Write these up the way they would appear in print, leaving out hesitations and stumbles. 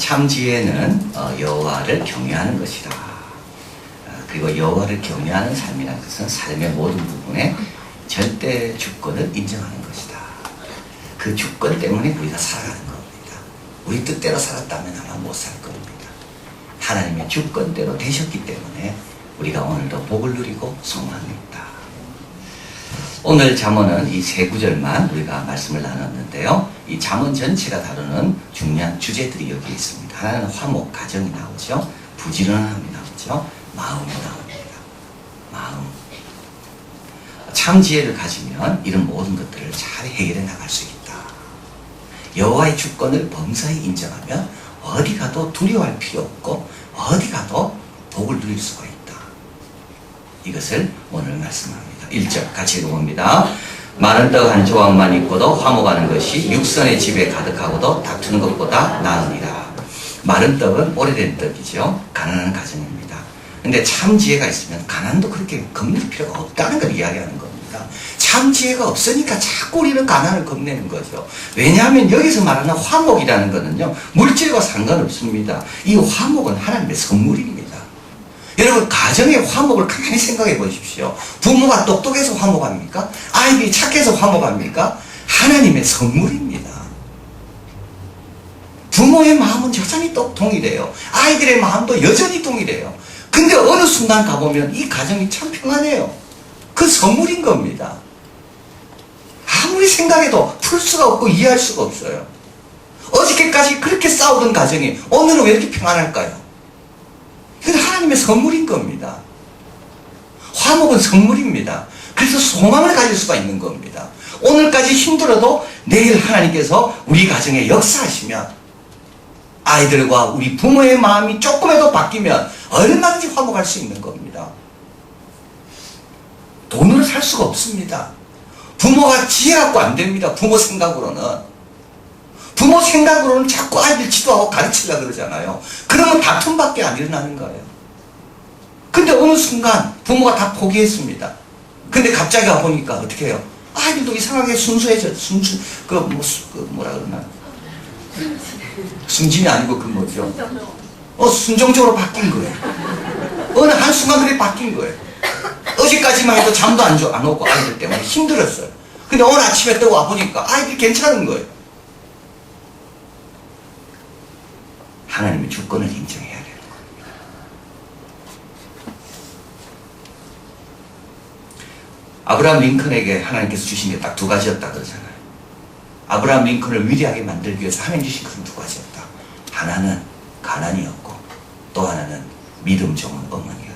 참 지혜는 여호와를 경외하는 것이다. 그리고 여호와를 경외하는 삶이라는 것은 삶의 모든 부분에 절대 주권을 인정하는 것이다. 그 주권 때문에 우리가 살아가는 겁니다. 우리 뜻대로 살았다면 아마 못 살 겁니다. 하나님의 주권대로 되셨기 때문에 우리가 오늘도 복을 누리고 소망합니다. 오늘 잠언은 이 세 구절만 우리가 말씀을 나눴는데요. 이 잠언 전체가 다루는 중요한 주제들이 여기 있습니다. 하나는 화목, 가정이 나오죠. 부지런함이 나오죠. 마음이 나옵니다. 마음. 참 지혜를 가지면 이런 모든 것들을 잘 해결해 나갈 수 있다. 여호와의 주권을 범사에 인정하면 어디 가도 두려워할 필요 없고 어디 가도 복을 누릴 수가 있다. 이것을 오늘 말씀합니다. 1절 같이 읽어봅니다. 마른 떡 한 조각만 있고도 화목하는 것이 육선의 집에 가득하고도 다투는 것보다 나으니라. 마른 떡은 오래된 떡이죠. 가난한 가정입니다. 근데 참 지혜가 있으면 가난도 그렇게 겁낼 필요가 없다는 걸 이야기하는 겁니다. 참 지혜가 없으니까 자꾸 우리는 가난을 겁내는 거죠. 왜냐하면 여기서 말하는 화목이라는 것은요, 물질과 상관없습니다. 이 화목은 하나님의 선물입니다. 여러분, 가정의 화목을 가만히 생각해 보십시오. 부모가 똑똑해서 화목합니까? 아이들이 착해서 화목합니까? 하나님의 선물입니다. 부모의 마음은 여전히 동일해요. 아이들의 마음도 여전히 동일해요. 근데 어느 순간 가보면 이 가정이 참 평안해요. 그 선물인 겁니다. 아무리 생각해도 풀 수가 없고 이해할 수가 없어요. 어저께까지 그렇게 싸우던 가정이 오늘은 왜 이렇게 평안할까요? 이건 하나님의 선물인 겁니다. 화목은 선물입니다. 그래서 소망을 가질 수가 있는 겁니다. 오늘까지 힘들어도 내일 하나님께서 우리 가정에 역사하시면 아이들과 우리 부모의 마음이 조금이라도 바뀌면 얼마든지 화목할 수 있는 겁니다. 돈으로 살 수가 없습니다. 부모가 지혜 갖고 안 됩니다. 부모 생각으로는. 부모 생각으로는 자꾸 아이들 지도하고 가르치려고 그러잖아요. 그러면 다툼밖에 안 일어나는 거예요. 근데 어느 순간 부모가 다 포기했습니다. 근데 갑자기 와보니까 어떻게 해요? 아이들도 이상하게 순수해져. 뭐라 그러나? 순진이 아니고 그 뭐죠? 순종적으로 바뀐 거예요. 어느 한순간 그렇게 바뀐 거예요. 어제까지만 해도 잠도 안 오고 아이들 때문에 힘들었어요. 근데 오늘 아침에 또 와보니까 아이들이 괜찮은 거예요. 하나님의 주권을 인정해야 되는 겁니다. 아브라함 링컨에게 하나님께서 주신 게 딱 두 가지였다 그러잖아요. 아브라함 링컨을 위대하게 만들기 위해서 하나님 주신 것은 두 가지였다. 하나는 가난이었고 또 하나는 믿음 좋은 어머니였다.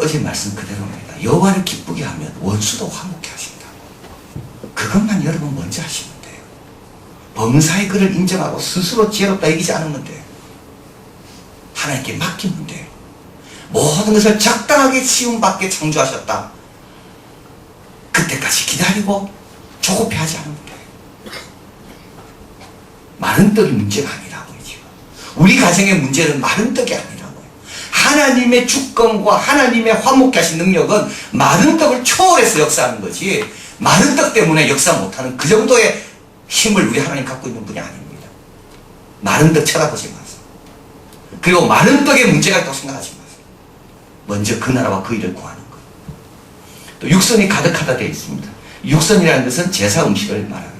어제 말씀 그대로입니다. 여호와를 기쁘게 하면 원수도 화목해 하신다. 그것만 여러분 먼저 하시면 돼요. 범사의 그를 인정하고 스스로 지혜롭다 여기지 않으면 돼요. 하나님께 맡기면 돼요. 모든 것을 적당하게 시움받게 창조하셨다. 그때까지 기다리고 조급해하지 않으면 돼요. 마른 떡이 문제가 아니라고요. 지금 우리 가정의 문제는 마른 떡이 아니라고요. 하나님의 주권과 하나님의 화목케 하신 능력은 마른 떡을 초월해서 역사하는 거지, 마른 떡 때문에 역사 못하는 그 정도의 힘을 우리 하나님 갖고 있는 분이 아닙니다. 마른 떡 쳐다보지 마세요. 그리고 마른 떡에 문제가 있다고 생각하지 마세요. 먼저 그 나라와 그 일을 구하는 것. 또 육선이 가득하다 되어 있습니다. 육선이라는 것은 제사 음식을 말합니다.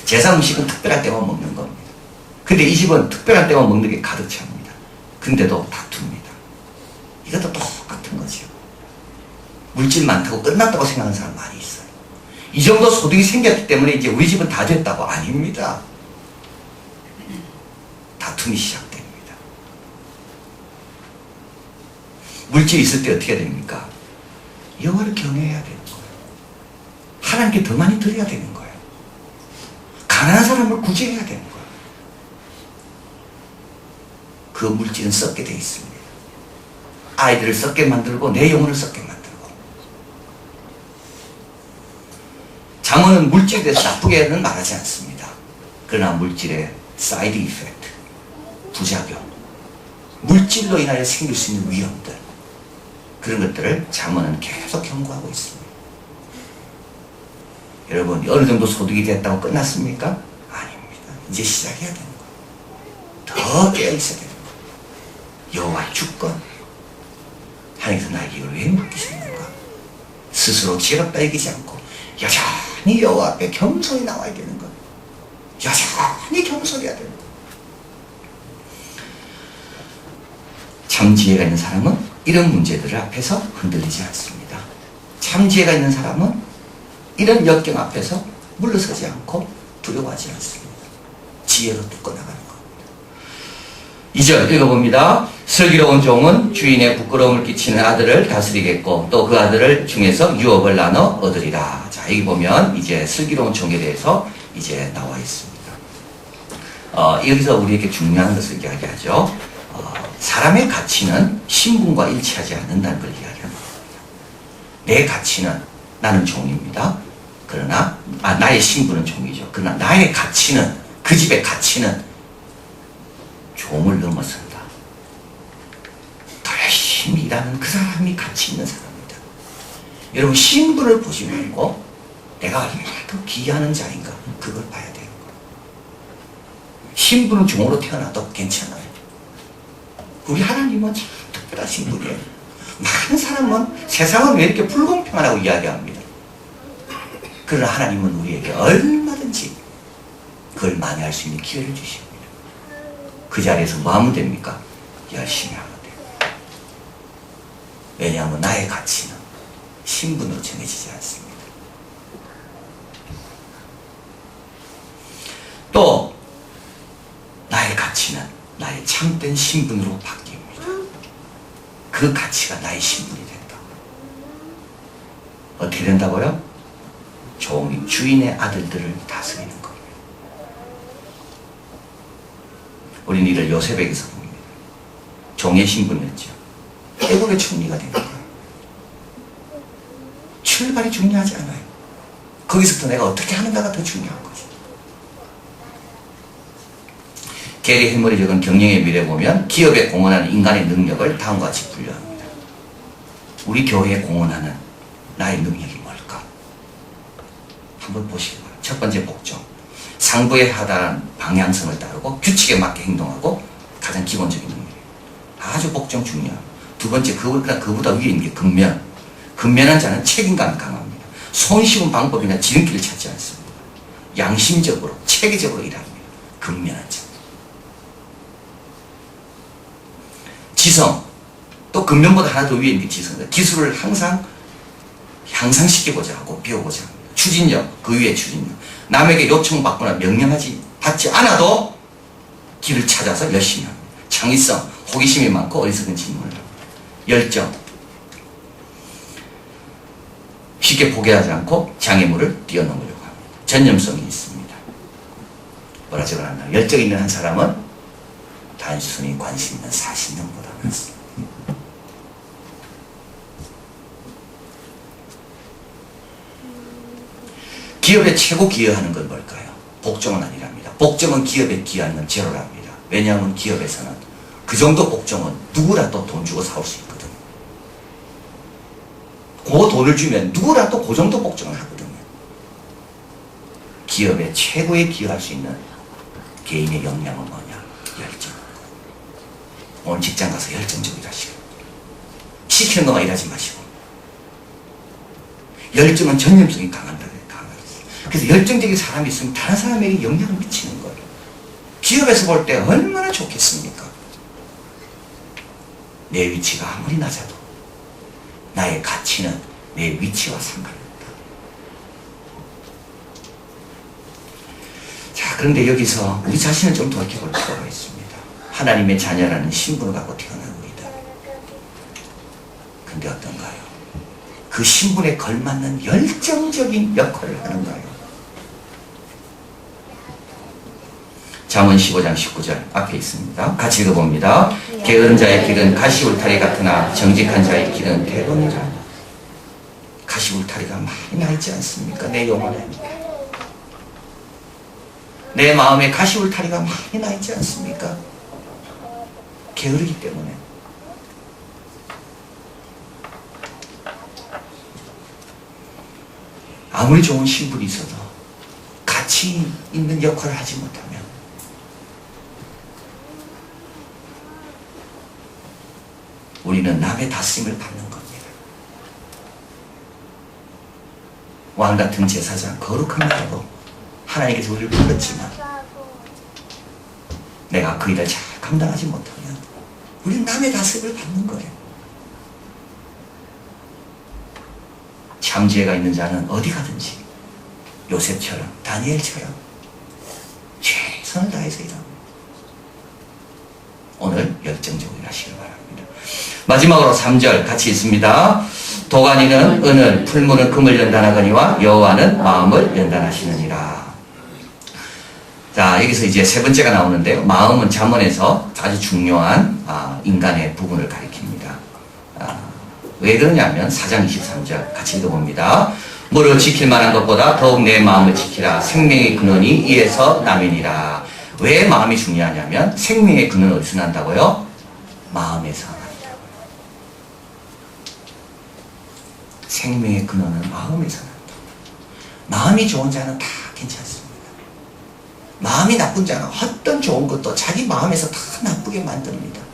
제사 음식은 특별한 때만 먹는 겁니다. 근데 이 집은 특별한 때만 먹는 게 가득 찹니다. 근데도 다툽니다. 이것도 똑같은 거죠. 물질 많다고 끝났다고 생각하는 사람 많이 있어요. 이 정도 소득이 생겼기 때문에 이제 우리 집은 다 됐다고. 아닙니다. 다툼이 시작됩니다. 물질이 있을 때 어떻게 됩니까? 여호와를 경외해야 되는 거예요. 하나님께 더 많이 드려야 되는 거예요. 가난한 사람을 구제해야 되는 거예요. 그 물질은 썩게 돼 있습니다. 아이들을 썩게 만들고 내 영혼을 썩게 만들고. 잠언은 물질에 대해서 나쁘게는 말하지 않습니다. 그러나 물질의 사이드 이펙트, 부작용, 물질로 인하여 생길 수 있는 위험들, 그런 것들을 잠언은 계속 경고하고 있습니다. 여러분 어느 정도 소득이 됐다고 끝났습니까? 아닙니다. 이제 시작해야 되는 거예요. 더 깨어있어야 되는 거예요. 여호와의 주권. 하나님께서 나에게 이걸 왜 맡기셨는가? 스스로 지혜롭다 여기지 않고 여전히 여호와 앞에 겸손히 나와야 되는 거예요. 여전히 겸손해야 되는 거예요. 참 지혜가 있는 사람은 이런 문제들 앞에서 흔들리지 않습니다. 참 지혜가 있는 사람은 이런 역경 앞에서 물러서지 않고 두려워하지 않습니다. 지혜로 뚫고 나가는 겁니다. 2절 읽어봅니다. 슬기로운 종은 주인의 부끄러움을 끼치는 아들을 다스리겠고 또 그 아들을 중에서 유업을 나눠 얻으리라. 자, 여기 보면 이제 슬기로운 종에 대해서 이제 나와 있습니다. 여기서 우리에게 중요한 것을 이야기하죠. 사람의 가치는 신분과 일치하지 않는다는 걸 이야기하는 겁니다. 내 가치는 나는 종입니다. 그러나 나의 신분은 종이죠. 그러나 나의 가치는 그 집의 가치는 종을 넘어선다. 더 열심히 일하는 그 사람이 가치 있는 사람입니다. 여러분 신분을 보지 말고 내가 얼마나 더 귀하는 자인가 그걸 봐야 돼요. 신분은 종으로 태어나도 괜찮아요. 우리 하나님은 참 특별하신 분이에요. 많은 사람은 세상은 왜 이렇게 불공평하다고 이야기합니다. 그러나 하나님은 우리에게 얼마든지 그걸 만회할 수 있는 기회를 주십니다. 그 자리에서 뭐 하면 됩니까? 열심히 하면 돼요. 왜냐하면 나의 가치는 신분으로 정해지지 않습니다. 또 나의 가치는 나의 참된 신분으로 바뀝니다. 그 가치가 나의 신분이 된다. 어떻게 된다고요? 종이 주인의 아들들을 다스리는 겁니다. 우리는 이를 요셉에게서 봅니다. 종의 신분이었죠. 애국의 총리가 된 거예요. 출발이 중요하지 않아요. 거기서부터 내가 어떻게 하는가가 더 중요한 거죠. 게리 해머리 적은 경영의 미래 보면 기업에 공헌하는 인간의 능력을 다음과 같이 분류합니다. 우리 교회에 공헌하는 나의 능력이 뭘까? 한번 보시기 바랍니다. 첫 번째 복종. 상부에 하다한 방향성을 따르고 규칙에 맞게 행동하고 가장 기본적인 능력이에요. 아주 복종 중요합니다. 두 번째, 그보다 위에 있는 게 근면. 근면한 자는 책임감이 강합니다. 손쉬운 방법이나 지름길을 찾지 않습니다. 양심적으로, 체계적으로 일합니다. 근면한 자. 지성. 또 근면보다 하나 더 위에 있는 게 지성입니다. 기술을 항상 향상시키고자 하고 배우고자 합니다. 추진력, 그 위에 추진력. 남에게 요청받거나 받지 않아도 길을 찾아서 열심히 합니다. 창의성, 호기심이 많고 어리석은 질문을 합니다. 열정. 쉽게 포기하지 않고 장애물을 뛰어넘으려고 합니다. 전념성이 있습니다. 뭐라 적어놨나? 열정 있는 한 사람은 단순히 관심 있는 40년보다 많습니다. 기업에 최고 기여하는 건 뭘까요? 복종은 아니랍니다. 복종은 기업에 기여하는 건 제로랍니다. 왜냐하면 기업에서는 그 정도 복종은 누구라도 돈 주고 사올 수 있거든요. 그 돈을 주면 누구라도 그 정도 복종을 하거든요. 기업에 최고에 기여할 수 있는 개인의 역량은 뭐냐? 열정. 오늘 직장 가서 열정적으로 하시고 시키는 것만 일하지 마시고 열정은 전념성이 강한다. 그래서 열정적인 사람이 있으면 다른 사람에게 영향을 미치는 거예요. 기업에서 볼 때 얼마나 좋겠습니까? 내 위치가 아무리 낮아도 나의 가치는 내 위치와 상관없다. 자, 그런데 여기서 우리 자신을 좀 돌이켜볼 필요가 있습니다. 하나님의 자녀라는 신분을 갖고 태어난 우리들. 근데 어떤가요? 그 신분에 걸맞는 열정적인 역할을 하는가요? 잠언 15장 19절 앞에 있습니다. 같이 읽어봅니다. 게으른 자의 길은 가시울타리 같으나 정직한 자의 길은 대론이라. 가시울타리가 많이 나 있지 않습니까? 내 영혼에. 내 마음에 가시울타리가 많이 나 있지 않습니까? 게으르기 때문에. 아무리 좋은 신분이 있어도 가치 있는 역할을 하지 못하면 우리는 남의 다스림을 받는 겁니다. 왕 같은 제사장, 거룩한 자도 하나님께서 우리를 불렀지만 내가 그 일을 잘 감당하지 못하면 우리는 남의 다스림을 받는 거예요. 참 지혜가 있는 자는 어디 가든지 요셉처럼, 다니엘처럼 최선을 다해서 일합니다. 오늘 열정적으로 일하시길 바랍니다. 마지막으로 3절 같이 있습니다. 도가니는 은을, 풀무는 금을 연단하거니와 여호와는 마음을 연단하시느니라. 자, 여기서 이제 세 번째가 나오는데요. 마음은 잠언에서 아주 중요한 인간의 부분을 가리킵니다. 왜 그러냐면 4장 23절 같이 읽어봅니다. 무릇 지킬 만한 것보다 더욱 내 마음을 지키라. 생명의 근원이 이에서 나면이라. 왜 마음이 중요하냐면 생명의 근원 어디서 난다고요? 마음에서 난다고요. 생명의 근원은 마음에서 난다. 마음이 좋은 자는 다 괜찮습니다. 마음이 나쁜 자는 어떤 좋은 것도 자기 마음에서 다 나쁘게 만듭니다.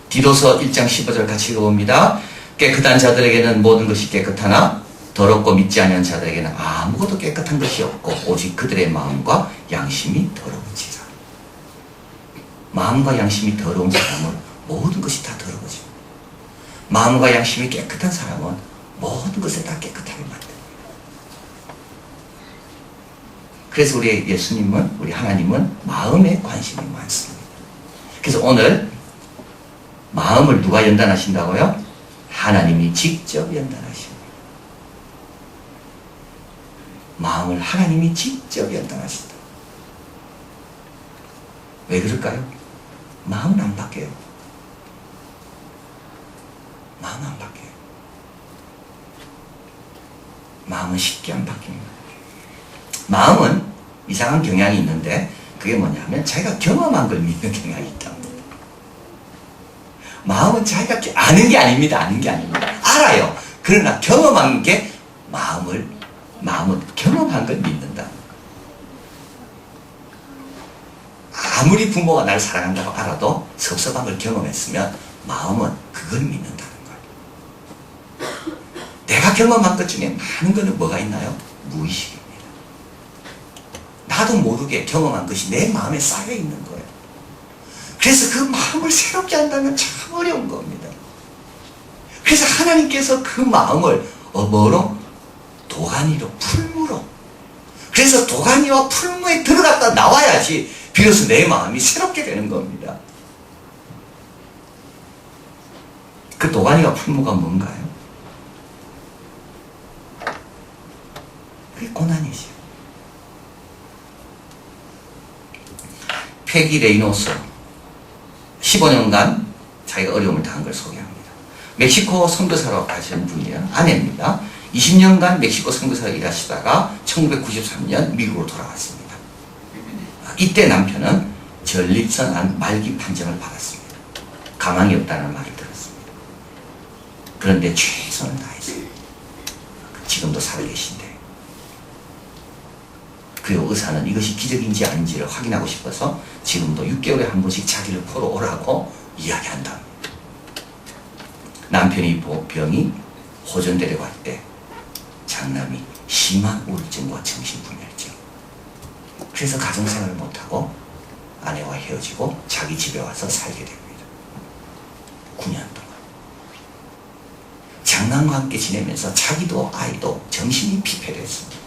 디도서 1장 15절 같이 읽어봅니다. 깨끗한 자들에게는 모든 것이 깨끗하나 더럽고 믿지 않는 자들에게는 아무것도 깨끗한 것이 없고 오직 그들의 마음과 양심이 더러운지라. 마음과 양심이 더러운 사람은 모든 것이 다 더러워집니다. 마음과 양심이 깨끗한 사람은 모든 것을 다 깨끗하게 만듭니다. 그래서 우리 예수님은, 우리 하나님은 마음에 관심이 많습니다. 그래서 오늘 마음을 누가 연단하신다고요? 하나님이 직접 연단하십니다. 마음을 하나님이 직접 연단하신다. 왜 그럴까요? 마음은 안 바뀌어요. 마음은 안 바뀌어요. 마음은 쉽게 안 바뀝니다. 마음은 이상한 경향이 있는데 그게 뭐냐면 자기가 경험한 걸 믿는 경향이 있답니다. 마음은 자기가 아는 게 아닙니다. 아는 게 아닙니다. 알아요. 그러나 경험한 게 마음은 경험한 걸 믿는다. 아무리 부모가 날 사랑한다고 알아도 섭섭한 걸 경험했으면 마음은 그걸 믿는다는 거예요. 내가 경험한 것 중에 많은 거는 뭐가 있나요? 무의식입니다. 나도 모르게 경험한 것이 내 마음에 쌓여 있는 거예요. 그래서 그 마음을 새롭게 한다면 참 어려운 겁니다. 그래서 하나님께서 그 마음을 뭐로? 도가니로, 풀무로. 그래서 도가니와 풀무에 들어갔다 나와야지 비로소 내 마음이 새롭게 되는 겁니다. 그 도가니와 풀무가 뭔가요? 그게 고난이죠. 패기 레이노스 15년간 자기가 어려움을 당한 걸 소개합니다. 멕시코 선교사로 가신 분이에요. 아내입니다. 20년간 멕시코 선교사로 일하시다가 1993년 미국으로 돌아왔습니다. 이때 남편은 전립선 말기 판정을 받았습니다. 가망이 없다는 말을 들었습니다. 그런데 최선을 다했어요. 지금도 살아계신데 그리고 의사는 이것이 기적인지 아닌지를 확인하고 싶어서 지금도 6개월에 한 번씩 자기를 보러 오라고 이야기한다. 남편이 병이 호전되려고 할 때 장남이 심한 우울증과 정신분열증. 그래서 가정생활을 못하고 아내와 헤어지고 자기 집에 와서 살게 됩니다. 9년 동안. 장남과 함께 지내면서 자기도 아이도 정신이 피폐됐습니다.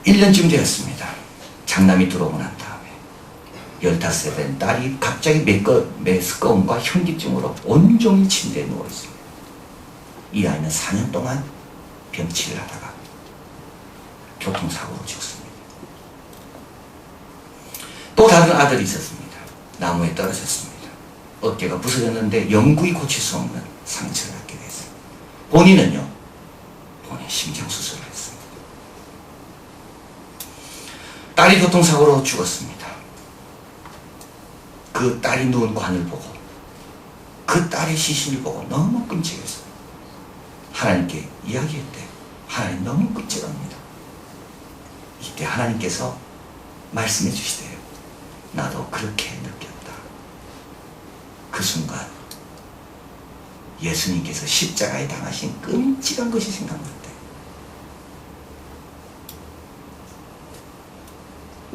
1년쯤 되었습니다. 장남이 들어오고 난 다음에 15세 된 딸이 갑자기 메스꺼움과 현기증으로 온종일 침대에 누워있습니다. 이 아이는 4년 동안 병치를 하다가 교통사고로 죽습니다. 또 다른 아들이 있었습니다. 나무에 떨어졌습니다. 어깨가 부서졌는데 영구히 고칠 수 없는 상처를 받게 됐어요. 본인은요, 본인 심장수술을 했습니다. 딸이 교통사고로 죽었습니다. 그 딸이 누운 관을 보고 그 딸의 시신을 보고 너무 끔찍했어요. 하나님께 이야기했대. 하나님 너무 끔찍합니다. 이때 하나님께서 말씀해 주시대요. 나도 그렇게 느꼈다. 그 순간 예수님께서 십자가에 당하신 끔찍한 것이 생각났대.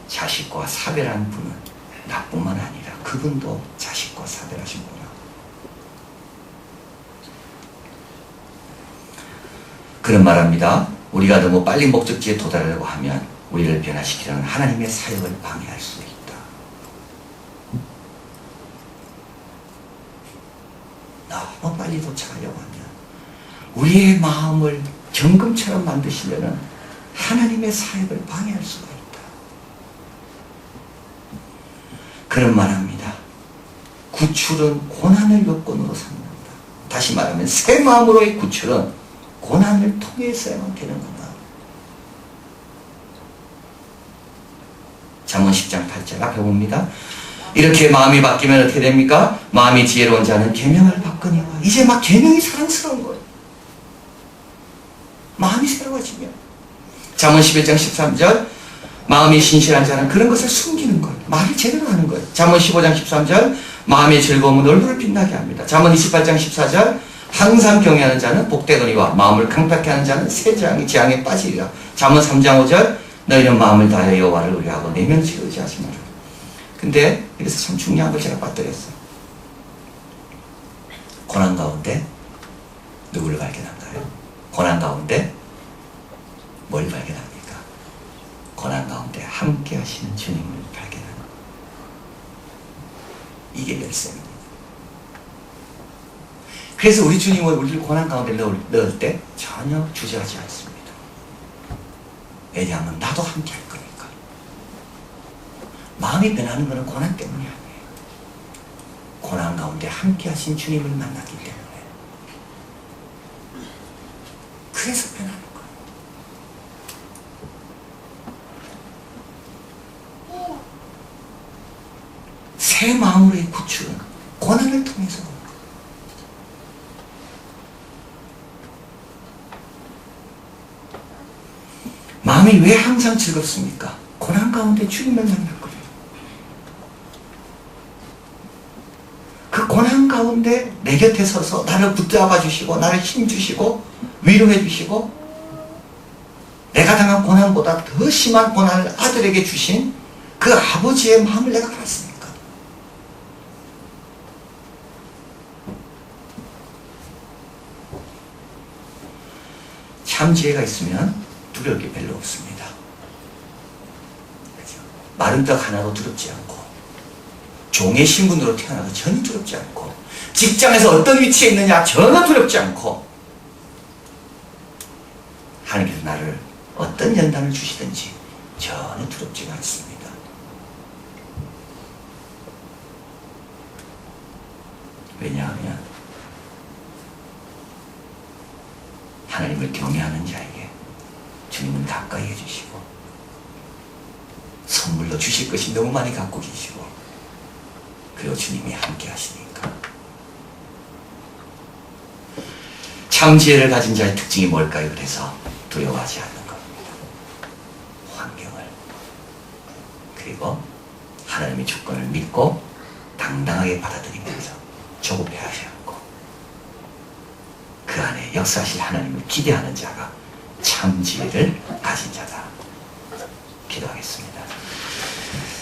자식과 사별한 분은 나뿐만 아니라 그분도 자식과 사별하신구나. 그런 말합니다. 우리가 너무 빨리 목적지에 도달하려고 하면 우리를 변화시키려는 하나님의 사역을 방해할 수 있다. 너무 빨리 도착하려고 하면 우리의 마음을 정금처럼 만드시려는 하나님의 사역을 방해할 수가 있다. 그런 말합니다. 구출은 고난을 여건으로 삼는다. 다시 말하면 새 마음으로의 구출은 고난을 통해서야만 되는구나. 잠언 10장 8절 앞에 봅니다. 이렇게 마음이 바뀌면 어떻게 됩니까? 마음이 지혜로운 자는 계명을 받거니와. 이제 막 계명이 사랑스러운 거예요. 마음이 새로워지면. 잠언 11장 13절 마음이 신실한 자는 그런 것을 숨기는 거예요. 말을 제대로 하는 거예요. 잠언 15장 13절 마음의 즐거움은 얼굴을 빛나게 합니다. 잠언 28장 14절 항상 경외하는 자는 복되거니와 마음을 강팍케 하는 자는 새 재앙에 빠지리라. 잠언 3장 5절 너희는 마음을 다하여 여호와를 의뢰하고 내면치를 의지하지 마라. 근데 여기서 참 중요한 걸 제가 빠뜨렸어요. 고난 가운데 누구를 발견한가요? 고난 가운데 뭘 발견합니까? 고난 가운데 함께 하시는 주님을 발견하는 것. 이게 열쇠입니다. 그래서 우리 주님은 우리를 고난 가운데 넣을 때 전혀 주저하지 않습니다. 왜냐하면 나도 함께 할 거니까. 마음이 변하는 것은 고난 때문이 아니에요. 고난 가운데 함께 하신 주님을 만났기 때문에. 그래서 변하는 거예요. 새 마음으로의 구출은 고난을 통해서 옵니다. 마음이 왜 항상 즐겁습니까? 고난 가운데 주님을 만났거든요. 그 고난 가운데 내 곁에 서서 나를 붙잡아 주시고 나를 힘주시고 위로해 주시고 내가 당한 고난보다 더 심한 고난을 아들에게 주신 그 아버지의 마음을 내가 알았습니까? 참 지혜가 있으면 두려울 게 별로 없습니다. 그렇죠? 마른 떡 하나도 두렵지 않고 종의 신분으로 태어나도 전혀 두렵지 않고 직장에서 어떤 위치에 있느냐 전혀 두렵지 않고 하나님께서 나를 어떤 연단을 주시든지 전혀 두렵지가 않습니다. 왜냐하면 하나님을 경외하는 자에게 주님은 가까이 해주시고 선물로 주실 것이 너무 많이 갖고 계시고 그리고 주님이 함께 하시니까. 참 지혜를 가진 자의 특징이 뭘까요? 그래서 두려워하지 않는 겁니다. 환경을. 그리고 하나님의 주권을 믿고 당당하게 받아들이면서 조급해하지 않고 그 안에 역사하실 하나님을 기대하는 자가 참 지혜를 가진 자다. 기도하겠습니다.